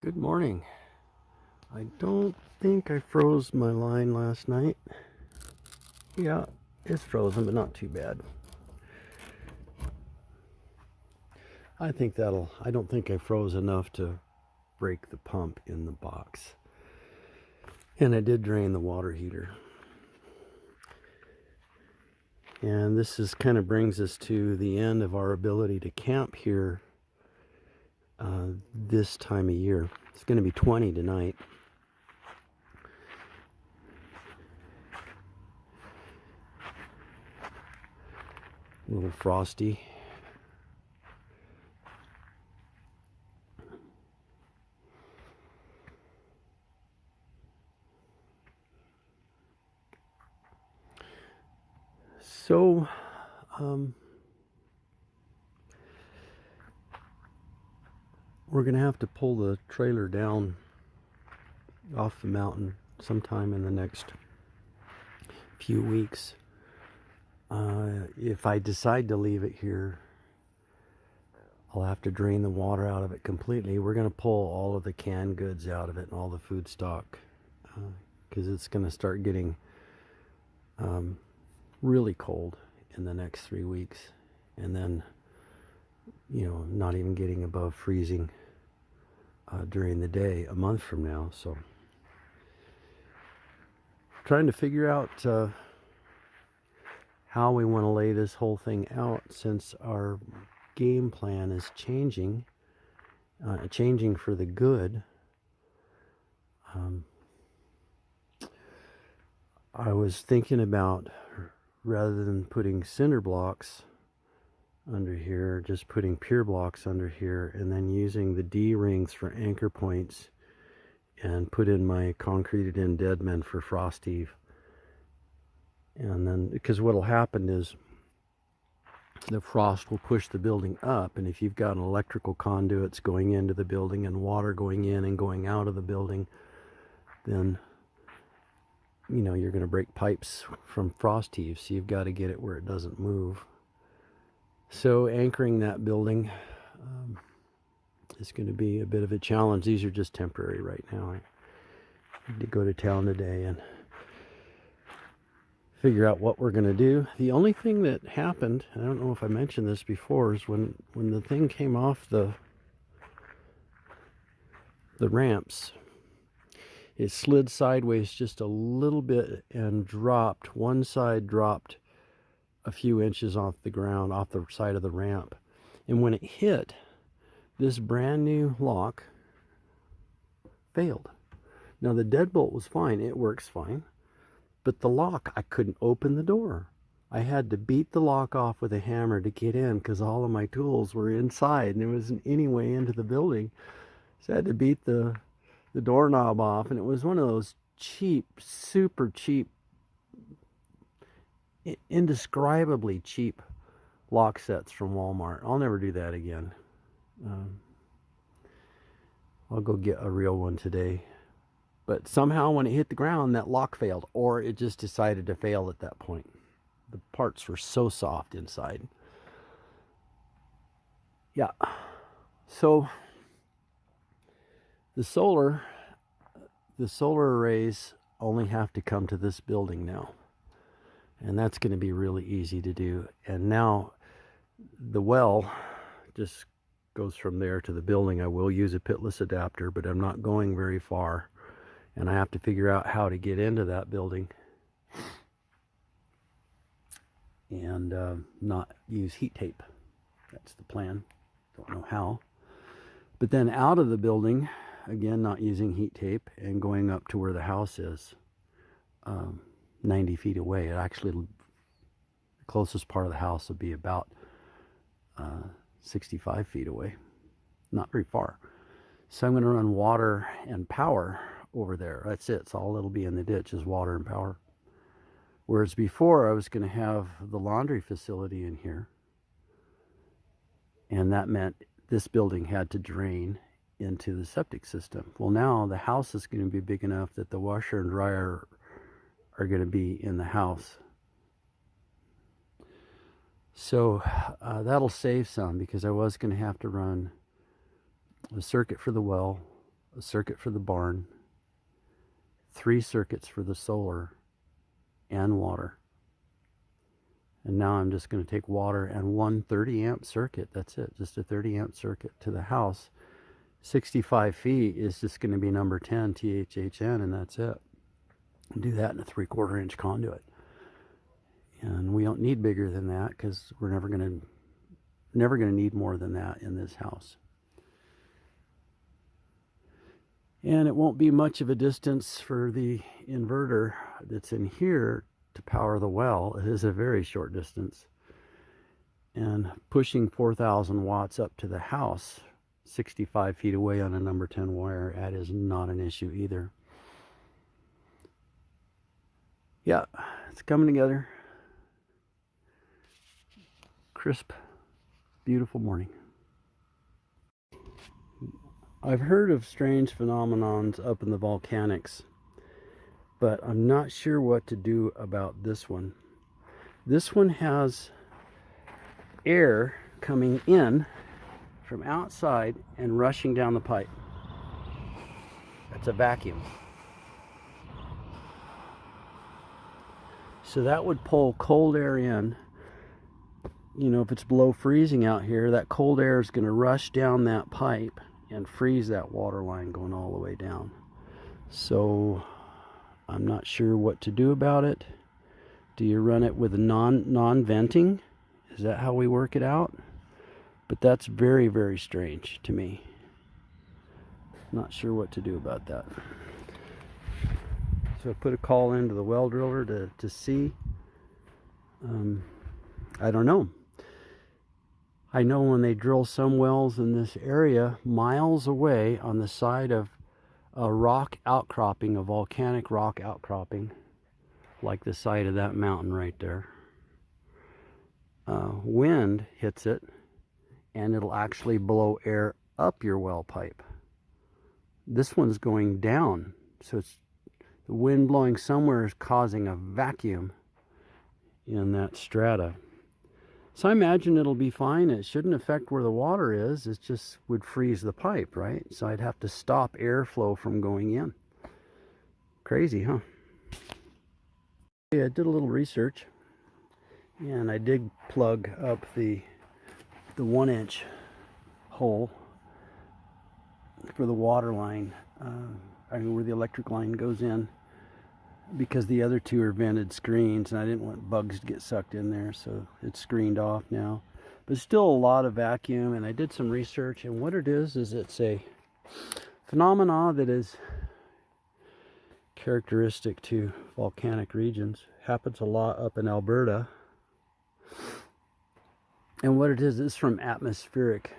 Good morning. I don't think I froze my line last night. Yeah, it's frozen, but not too bad. I don't think I froze enough to break the pump in the box. And I did drain the water heater. And this is kind of brings us to the end of our ability to camp here this time of year. It's going to be 20 tonight. A little frosty. So, we're going to have to pull the trailer down off the mountain sometime in the next few weeks. If I decide to leave it here, I'll have to drain the water out of it completely. We're going to pull all of the canned goods out of it and all the food stock because it's going to start getting really cold in the next 3 weeks, and then not even getting above freezing during the day a month from now. So trying to figure out how we want to lay this whole thing out, since our game plan is changing for the good. I was thinking about, rather than putting cinder blocks under here, just putting pier blocks under here, and then using the D-rings for anchor points, and put in my concreted in dead men for frost heave. And then, because what'll happen is the frost will push the building up, and if you've got an electrical conduits going into the building and water going in and going out of the building, then you're going to break pipes from frost heave, so you've got to get it where it doesn't move. So anchoring that building is going to be a bit of a challenge. These are just temporary right now. I need to go to town today and figure out what we're going to do. The only thing that happened, I don't know if I mentioned this before, is when the thing came off the ramps, it slid sideways just a little bit and dropped. One side dropped a few inches off the ground, off the side of the ramp. And when it hit, this brand new lock failed. Now the deadbolt was fine, it works fine. But the lock, I couldn't open the door. I had to beat the lock off with a hammer to get in because all of my tools were inside and there wasn't any way into the building. So I had to beat the doorknob off, and it was one of those cheap, super cheap, indescribably cheap lock sets from Walmart. I'll never do that again. I'll go get a real one today. But somehow when it hit the ground, that lock failed, or it just decided to fail at that point. The parts were so soft inside. Yeah. So the solar arrays only have to come to this building now. And that's going to be really easy to do. And now the well just goes from there to the building. I will use a pitless adapter, but I'm not going very far. And I have to figure out how to get into that building and not use heat tape. That's the plan. Don't know how. But then out of the building, again, not using heat tape, and going up to where the house is, 90 feet away. It actually, the closest part of the house will be about 65 feet away. Not very far. So I'm going to run water and power over there. That's it. It's all it'll be in the ditch is water and power. Whereas before I was going to have the laundry facility in here, and that meant this building had to drain into the septic system. Well, now the house is going to be big enough that the washer and dryer are going to be in the house. So that'll save some, because I was going to have to run a circuit for the well, a circuit for the barn, 3 circuits for the solar, and water. And now I'm just going to take water and one 30 amp circuit. That's it, just a 30 amp circuit to the house. 65 feet is just going to be number 10 THHN, and that's it. Do that in a 3/4 inch conduit. And we don't need bigger than that because we're never going to need more than that in this house. And it won't be much of a distance for the inverter that's in here to power the well. It is a very short distance. And pushing 4,000 watts up to the house 65 feet away on a number 10 wire, that is not an issue either. Yeah, it's coming together. Crisp, beautiful morning. I've heard of strange phenomenons up in the volcanics, but I'm not sure what to do about this one. This one has air coming in from outside and rushing down the pipe. That's a vacuum. So that would pull cold air in. You know, if it's below freezing out here, that cold air is going to rush down that pipe and freeze that water line going all the way down. So I'm not sure what to do about it. Do you run it with a non-venting? Is that how we work it out? But that's very, very strange to me. Not sure what to do about that. So I put a call into the well driller to see. I don't know. I know when they drill some wells in this area miles away on the side of a rock outcropping, a volcanic rock outcropping, like the side of that mountain right there, wind hits it and it'll actually blow air up your well pipe. This one's going down, so it's the wind blowing somewhere is causing a vacuum in that strata. So I imagine it'll be fine. It shouldn't affect where the water is. It just would freeze the pipe, right? So I'd have to stop airflow from going in. Crazy, huh? Yeah, I did a little research, and I did plug up the 1-inch hole for the water line. I mean, where the electric line goes in, because the other two are vented screens and I didn't want bugs to get sucked in there, so it's screened off now. But still a lot of vacuum, and I did some research, and what it is it's a phenomena that is characteristic to volcanic regions. Happens a lot up in Alberta. And what it is from atmospheric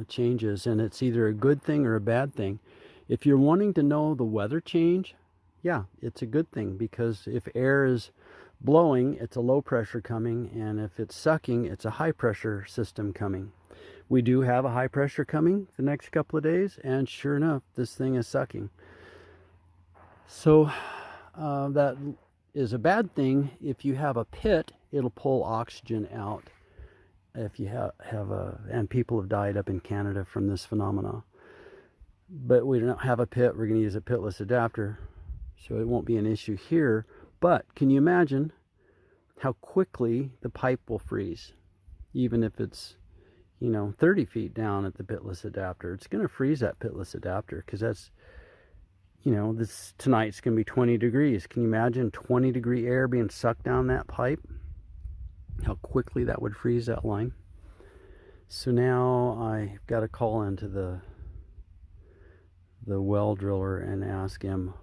changes, and it's either a good thing or a bad thing. If you're wanting to know the weather change, yeah, it's a good thing, because if air is blowing, it's a low pressure coming, and if it's sucking, it's a high pressure system coming. We do have a high pressure coming the next couple of days, and sure enough, this thing is sucking. So that is a bad thing. If you have a pit, it'll pull oxygen out. If you and people have died up in Canada from this phenomena. But we don't have a pit, we're going to use a pitless adapter, so it won't be an issue here. But can you imagine how quickly the pipe will freeze? Even if it's, 30 feet down at the pitless adapter, it's going to freeze that pitless adapter, because that's, tonight's going to be 20 degrees. Can you imagine 20 degree air being sucked down that pipe? How quickly that would freeze that line. So now I've got to call into the well driller and ask him,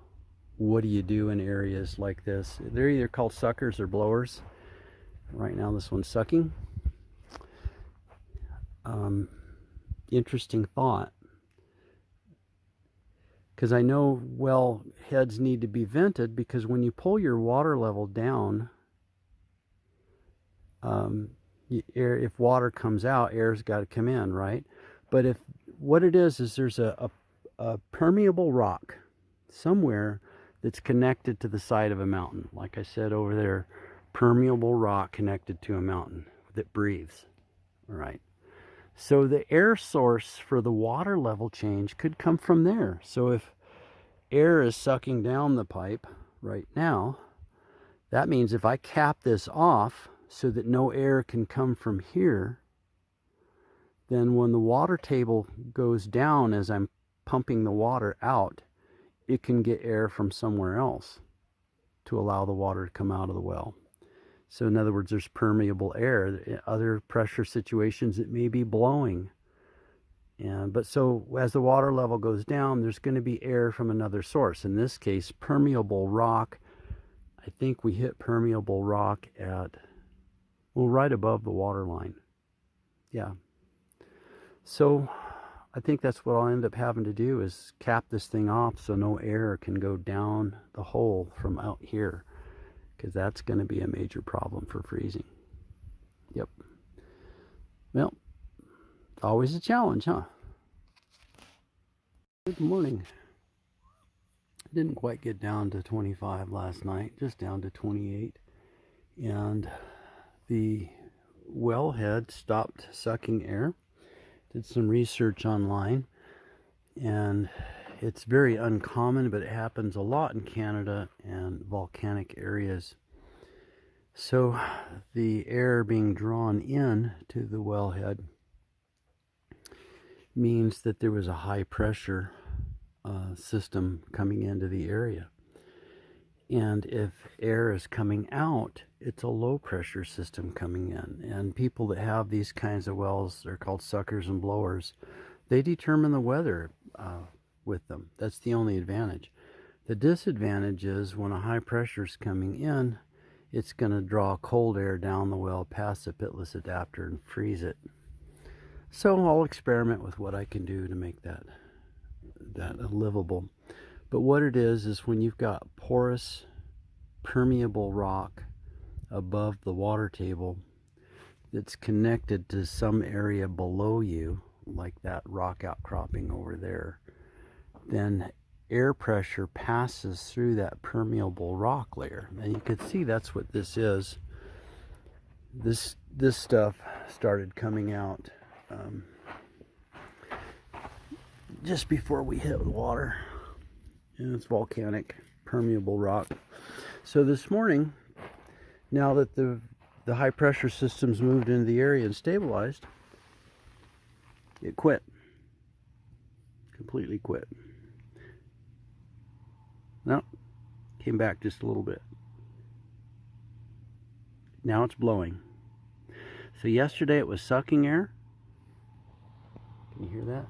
what do you do in areas like this? They're either called suckers or blowers. Right now this one's sucking. Interesting thought, because I know well heads need to be vented, because when you pull your water level down, if water comes out, air's got to come in, right? But if what it is there's a permeable rock somewhere that's connected to the side of a mountain. Like I said over there, permeable rock connected to a mountain that breathes. All right. So the air source for the water level change could come from there. So if air is sucking down the pipe right now, that means if I cap this off so that no air can come from here, then when the water table goes down as I'm pumping the water out, it can get air from somewhere else to allow the water to come out of the well. So in other words, there's permeable air. In other pressure situations, it may be blowing. But so as the water level goes down, there's going to be air from another source. In this case, permeable rock. I think we hit permeable rock at, well, right above the water line. Yeah. So I think that's what I'll end up having to do is cap this thing off so no air can go down the hole from out here, because that's going to be a major problem for freezing. Yep. Well, always a challenge, huh? Good morning. Didn't quite get down to 25 last night, just down to 28. And the wellhead stopped sucking air. Did some research online, and it's very uncommon, but it happens a lot in Canada and volcanic areas. So the air being drawn in to the wellhead means that there was a high pressure system coming into the area. And if air is coming out, it's a low pressure system coming in. And people that have these kinds of wells, they're called suckers and blowers, they determine the weather with them. That's the only advantage. The disadvantage is when a high pressure is coming in, it's going to draw cold air down the well past the pitless adapter and freeze it. So I'll experiment with what I can do to make that livable. But what it is when you've got porous, permeable rock above the water table that's connected to some area below you, like that rock outcropping over there, then air pressure passes through that permeable rock layer. And you can see that's what this is. This stuff started coming out just before we hit the water. And it's volcanic, permeable rock. So this morning, now that the high pressure system's moved into the area and stabilized, it quit. Completely quit. No, came back just a little bit. Now it's blowing. So yesterday it was sucking air. Can you hear that?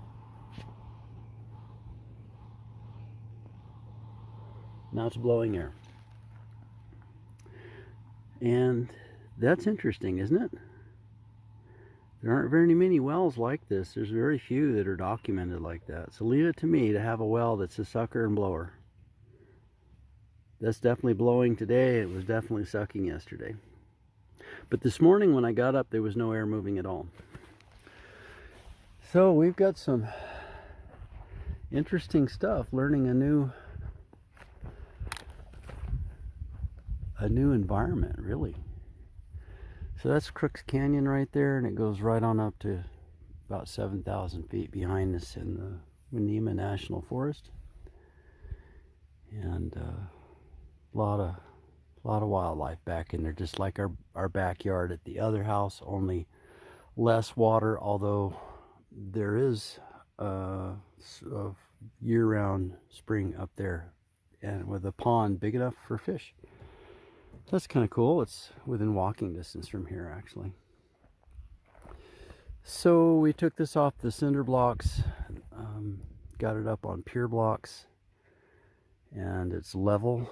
Now it's blowing air. And that's interesting, isn't it? There aren't very many wells like this. There's very few that are documented like that. So leave it to me to have a well that's a sucker and blower. That's definitely blowing today. It was definitely sucking yesterday. But this morning when I got up, there was no air moving at all. So we've got some interesting stuff, learning a new environment, really. So that's Crooks Canyon right there, and it goes right on up to about 7,000 feet behind us in the Winema National Forest. And a lot of wildlife back in there, just like our backyard at the other house, only less water, although there is a year-round spring up there, and with a pond big enough for fish. That's kind of cool. It's within walking distance from here, actually. So we took this off the cinder blocks, got it up on pier blocks, and it's level.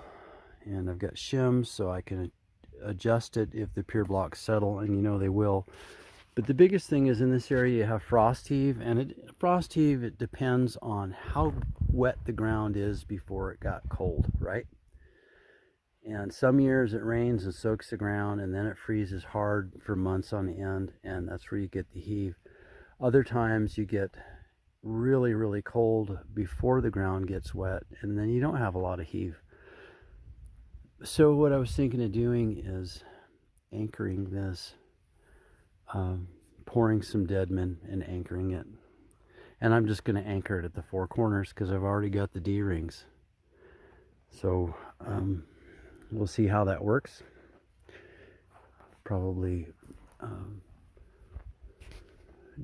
And I've got shims so I can adjust it if the pier blocks settle, and you know they will. But the biggest thing is in this area you have frost heave, and frost heave, it depends on how wet the ground is before it got cold, right? And some years it rains and soaks the ground, and then it freezes hard for months on end, and that's where you get the heave. Other times you get really, really cold before the ground gets wet, and then you don't have a lot of heave. So what I was thinking of doing is anchoring this pouring some Deadman and anchoring it. And I'm just going to anchor it at the 4 corners because I've already got the D-rings. So we'll see how that works. Probably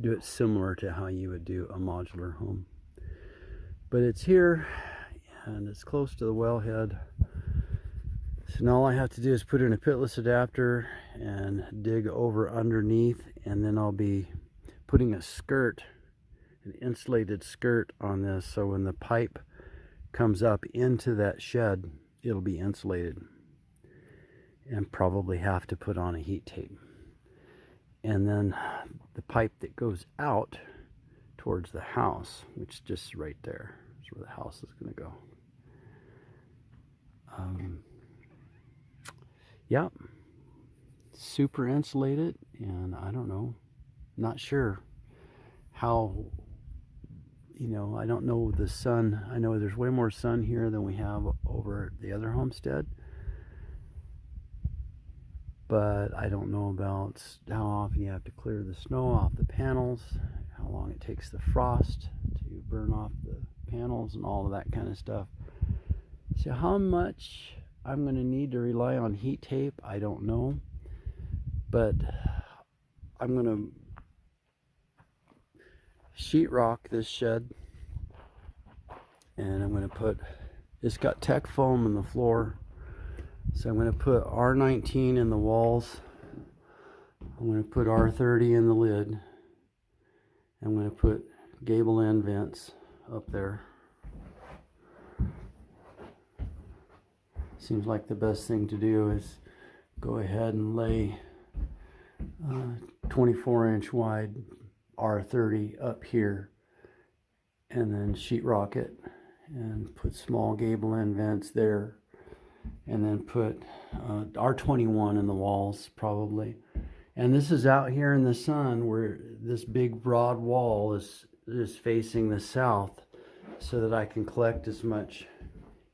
do it similar to how you would do a modular home. But it's here and it's close to the wellhead. So now all I have to do is put in a pitless adapter and dig over underneath, and then I'll be putting a skirt, an insulated skirt on this, so when the pipe comes up into that shed, it'll be insulated. And probably have to put on a heat tape. And then the pipe that goes out towards the house, which is just right there, is where the house is going to go. Yeah, super insulated, and I don't know, not sure how, you know, I don't know the sun. I know there's way more sun here than we have over at the other homestead, but I don't know about how often you have to clear the snow off the panels, how long it takes the frost to burn off the panels and all of that kind of stuff. So how much I'm going to need to rely on heat tape, I don't know, but I'm going to sheetrock this shed, and I'm going to put, it's got Tech foam in the floor, so I'm going to put R19 in the walls, I'm going to put R30 in the lid, I'm going to put gable end vents up there. Seems like the best thing to do is go ahead and lay 24-inch wide R30 up here, and then sheetrock it and put small gable end vents there, and then put R21 in the walls probably. And this is out here in the sun where this big broad wall is facing the south, so that I can collect as much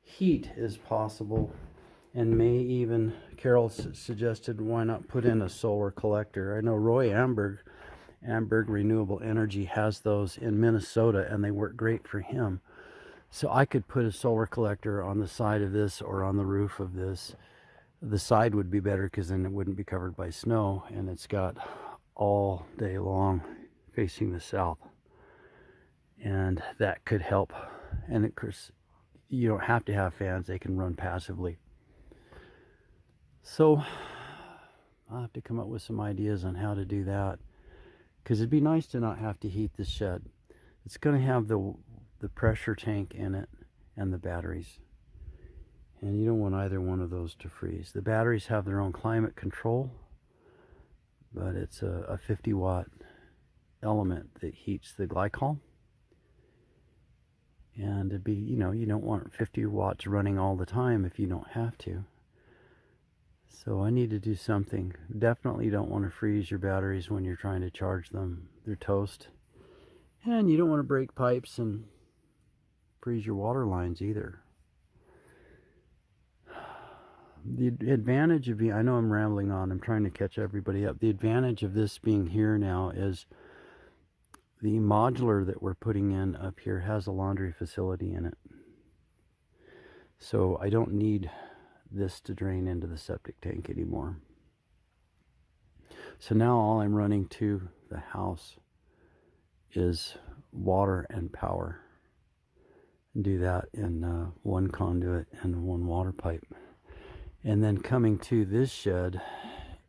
heat as possible. And may even, Carol suggested, why not put in a solar collector. I know Roy Amberg Renewable Energy has those in Minnesota, and they work great for him. So I could put a solar collector on the side of this or on the roof of this. The side would be better because then it wouldn't be covered by snow, and it's got all day long facing the south, and that could help. And of course, you don't have to have fans, they can run passively. So I'll have to come up with some ideas on how to do that, because it'd be nice to not have to heat this shed. It's going to have the pressure tank in it and the batteries, and you don't want either one of those to freeze. The batteries have their own climate control, but it's a 50-watt element that heats the glycol. And it'd be, you know, you don't want 50 watts running all the time if you don't have to. So I need to do something. Definitely don't want to freeze your batteries when you're trying to charge them. They're toast. And you don't want to break pipes and freeze your water lines either. The advantage of, I know I'm rambling on, I'm trying to catch everybody up. The advantage of this being here now is the modular that we're putting in up here has a laundry facility in it. So I don't need this to drain into the septic tank anymore. So now all I'm running to the house is water and power. And do that in one conduit and one water pipe. And then coming to this shed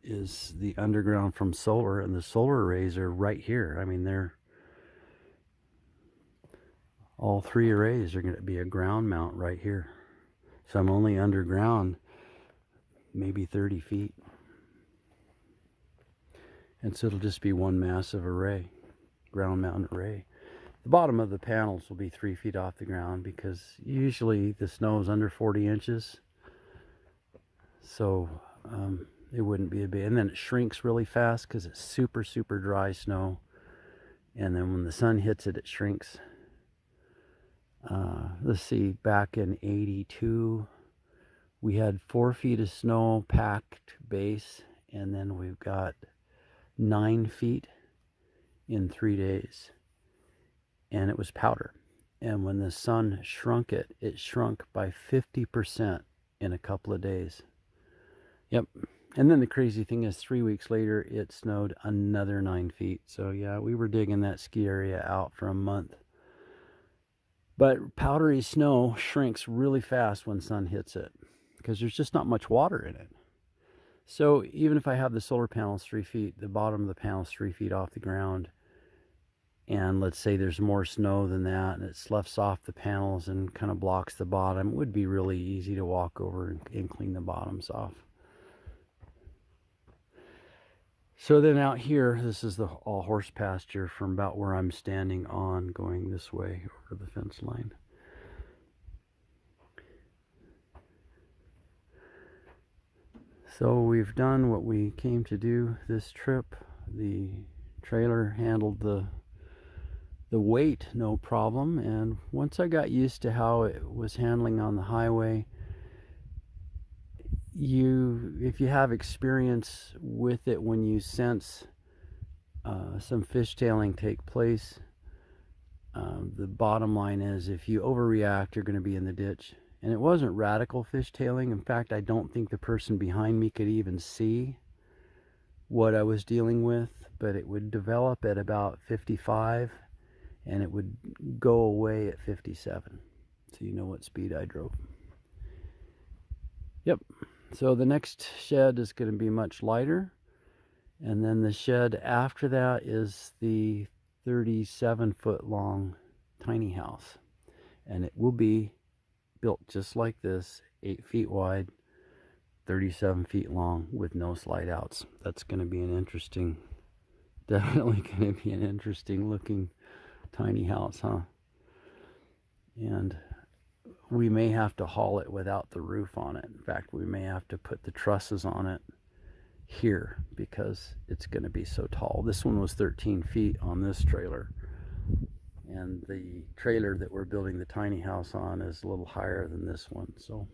is the underground from solar, and the solar arrays are right here. I mean, they're all 3 arrays are going to be a ground mount right here. So I'm only underground maybe 30 feet. And so it'll just be one massive array, ground mount array. The bottom of the panels will be 3 feet off the ground because usually the snow is under 40 inches. So it wouldn't be a big, and then it shrinks really fast because it's super, super dry snow. And then when the sun hits it, it shrinks. Let's see, back in 82, we had 4 feet of snow packed base, and then we've got 9 feet. in 3 days, and it was powder. And when the sun shrunk it, it shrunk by 50% in a couple of days. Yep. And then the crazy thing is 3 weeks later, it snowed another 9 feet. So yeah, we were digging that ski area out for a month. But powdery snow shrinks really fast when sun hits it because there's just not much water in it. So even if I have the solar panels 3 feet, the bottom of the panel is 3 feet off the ground, and let's say there's more snow than that and it sloughs off the panels and kind of blocks the bottom, it would be really easy to walk over and clean the bottoms off. So then out here, this is the all horse pasture from about where I'm standing on going this way over the fence line. So we've done what we came to do this trip. The trailer handled the weight no problem, and once I got used to how it was handling on the highway, if you have experience with it, when you sense some fishtailing take place, the bottom line is if you overreact, you're going to be in the ditch. And it wasn't radical fishtailing. In fact, I don't think the person behind me could even see what I was dealing with, but it would develop at about 55 and it would go away at 57. So you know what speed I drove. Yep. So the next shed is going to be much lighter. And then the shed after that is the 37-foot long tiny house. And it will be built just like this, 8 feet wide, 37 feet long, with no slide outs. That's going to be an interesting, definitely going to be an interesting looking tiny house, huh? And we may have to haul it without the roof on it. In fact, we may have to put the trusses on it here because it's going to be so tall. This one was 13 feet on this trailer, and the trailer that we're building the tiny house on is a little higher than this one. So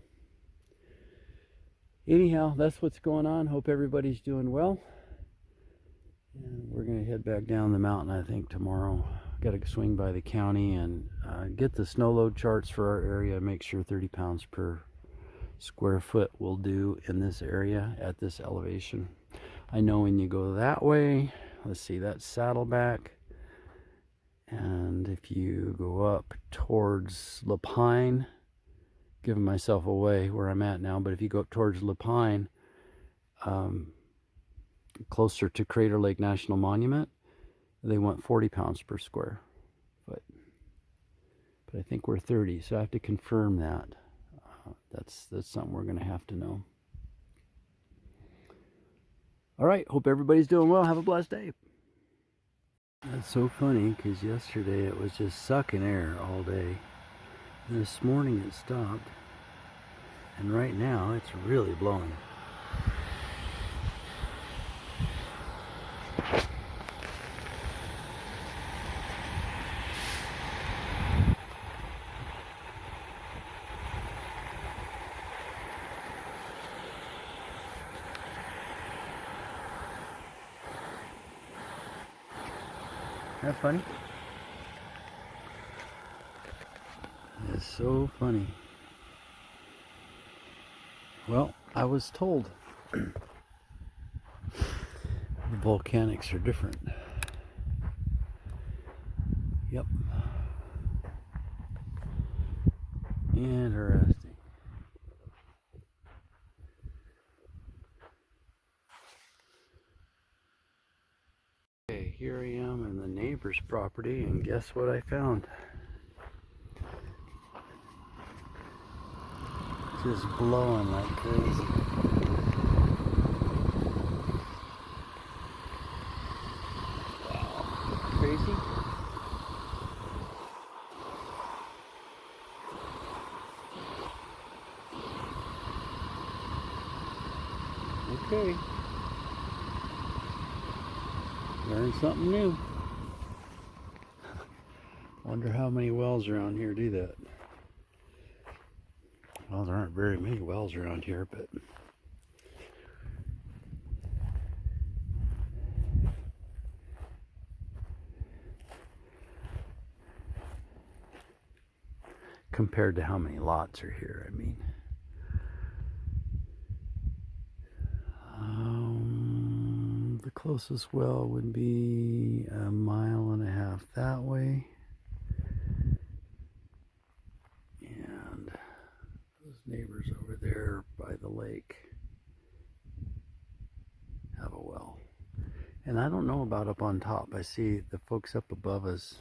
anyhow, that's what's going on. Hope everybody's doing well, and we're going to head back down the mountain, I think, tomorrow. Got to swing by the county and get the snow load charts for our area, make sure 30 pounds per square foot will do in this area at this elevation. I know when you go that way, let's see, that's Saddleback, and if you go up towards Lapine, giving myself away where I'm at now, but if you go up towards Lapine, closer to Crater Lake National Monument, they want 40 pounds per square foot, but I think we're 30, so I have to confirm that. That's something we're going to have to know. All right, hope everybody's doing well. Have a blessed day. That's so funny because yesterday it was just sucking air all day. And this morning it stopped, and right now it's really blowing. Isn't that funny? It's so funny. Well, I was told the volcanics are different. Yep. Interesting. Okay, here I am in the neighbor's property, and guess what I found? Just blowing like crazy. Wow. Crazy? Okay. Learn something new. Wonder how many wells around here do that. Well, there aren't very many wells around here, but compared to how many lots are here. I mean, the closest well would be 1.5 miles that way. And those neighbors over there by the lake have a well. And I don't know about up on top. I see the folks up above us.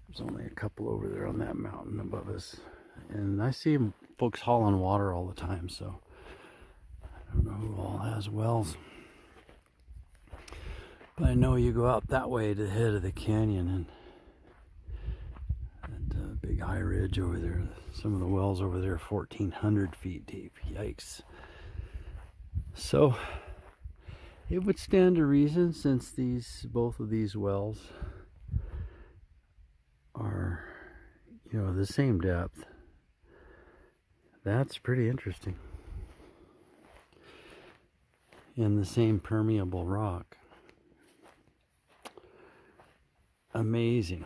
There's only a couple over there on that mountain above us. And I see folks hauling water all the time, so I don't know who all has wells. But I know you go out that way to the head of the canyon and big high ridge over there. Some of the wells over there are 1,400 feet deep. Yikes. So it would stand to reason, since both of these wells are, the same depth. That's pretty interesting. And the same permeable rock. Amazing.